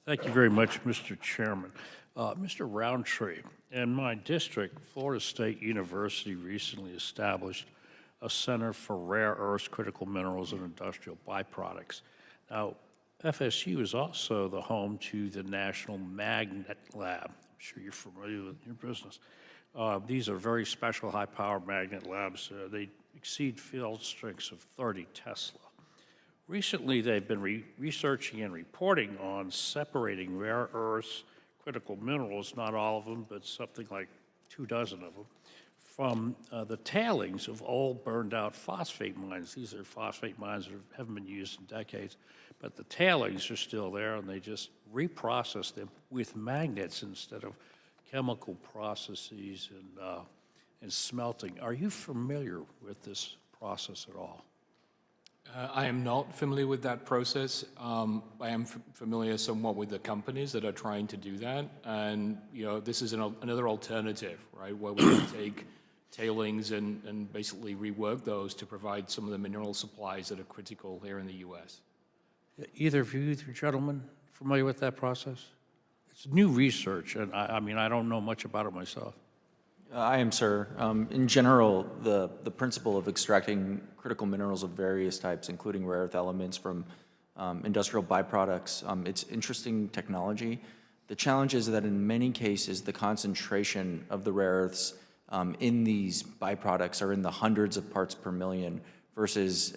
Thank you very much, Mr. Chairman. Mr. Roundtree, in my district, Florida State University recently established a Center for Rare Earths, Critical Minerals, and Industrial Byproducts. Now, FSU is also the home to the National Magnet Lab. I'm sure you're familiar with your business. These are very special high-power magnet labs. They exceed field strengths of 30 Tesla. Recently, they've been researching and reporting on separating rare earths, critical minerals, not all of them, but something like 24 of them, from the tailings of old burned-out phosphate mines. These are phosphate mines that haven't been used in decades, but the tailings are still there, and they just reprocess them with magnets instead of chemical processes and smelting. Are you familiar with this process at all? I am not familiar with that process. I am familiar somewhat with the companies that are trying to do that. And, this is another alternative, right, where we can take tailings and basically rework those to provide some of the mineral supplies that are critical here in the U.S. Either of you gentlemen familiar with that process? It's new research, and I mean, I don't know much about it myself. I am, sir. In general, the principle of extracting critical minerals of various types, including rare earth elements from industrial byproducts, it's interesting technology. The challenge is that in many cases, the concentration of the rare earths in these byproducts are in the hundreds of parts per million versus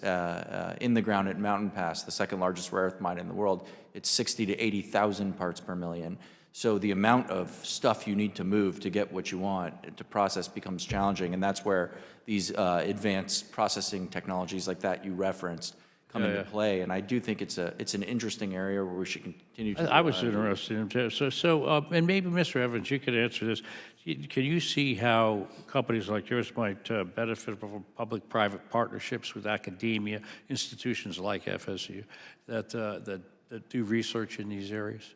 in the ground at Mountain Pass, the second largest rare earth mine in the world, it's 60 to 80,000 parts per million. So the amount of stuff you need to move to get what you want to process becomes challenging, and that's where these advanced processing technologies like that you referenced come into play. And I do think it's an interesting area where we should continue to. I was interested in it too. So and maybe Mr. Evans, you could answer this. Can you see how companies like yours might benefit from public-private partnerships with academia, institutions like FSU, that do research in these areas?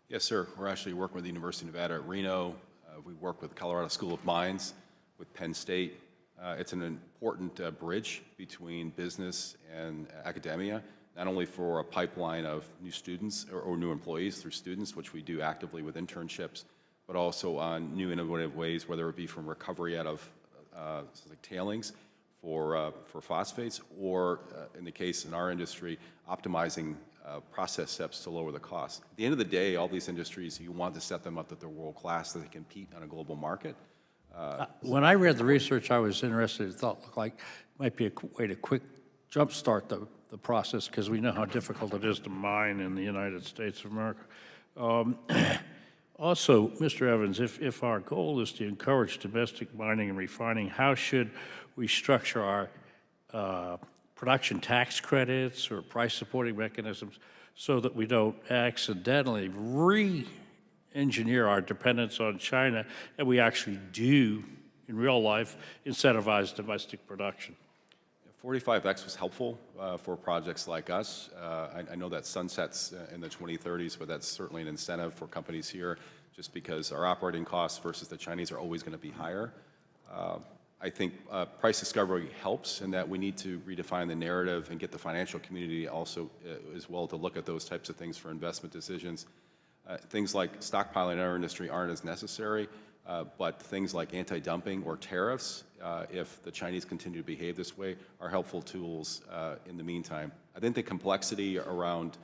Yes, sir. We're actually working with the University of Nevada at Reno. We work with Colorado School of Mines, with Penn State. It's an important bridge between business and academia, not only for a pipeline of new students or new employees through students, which we do actively with internships, but also on new innovative ways, whether it be from recovery out of like tailings for phosphates, or in the case in our industry, optimizing process steps to lower the cost. At the end of the day, all these industries, you want to set them up that they're world-class, that they compete on a global market. When I read the research, I was interested. It looked like might be a way to quick jumpstart the process, because we know how difficult it is to mine in the United States of America. Also, Mr. Evans, if our goal is to encourage domestic mining and refining, how should we structure our production tax credits or price supporting mechanisms so that we don't accidentally re-engineer our dependence on China, and we actually do, in real life, incentivize domestic production? 45X was helpful for projects like us. I know that sunsets in the 2030s, but that's certainly an incentive for companies here, just because our operating costs versus the Chinese are always going to be higher. I think price discovery helps in that we need to redefine the narrative and get the financial community also as well to look at those types of things for investment decisions. Things like stockpiling in our industry aren't as necessary, but things like anti-dumping or tariffs, if the Chinese continue to behave this way, are helpful tools in the meantime. I think the complexity around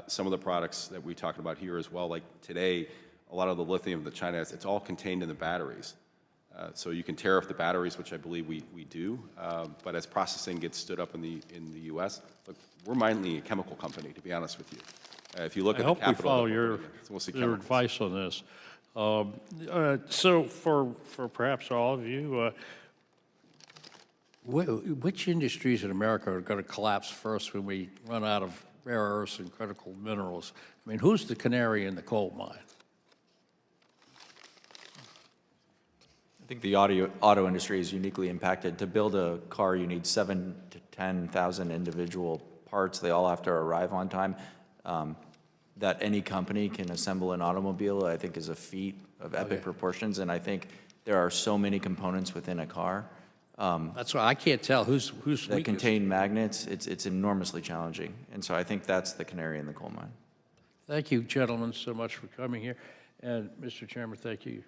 some of the products that we talked about here as well, like today, a lot of the lithium that China has, it's all contained in the batteries. So you can tariff the batteries, which I believe we do, but as processing gets stood up in the U.S., look, we're mainly a chemical company, to be honest with you. If you look at the capital, I hope we follow your advice on this. So for perhaps all of you, which industries in America are going to collapse first when we run out of rare earths and critical minerals? I mean, who's the canary in the coal mine? I think the auto industry is uniquely impacted. To build a car, you need 7,000 to 10,000 individual parts. They all have to arrive on time. That any company can assemble an automobile, I think, is a feat of epic proportions. And I think there are so many components within a car. That's why I can't tell who's that weakest. contain magnets. It's enormously challenging. And so I think that's the canary in the coal mine. Thank you, gentlemen, so much for coming here. And Mr. Chairman, thank you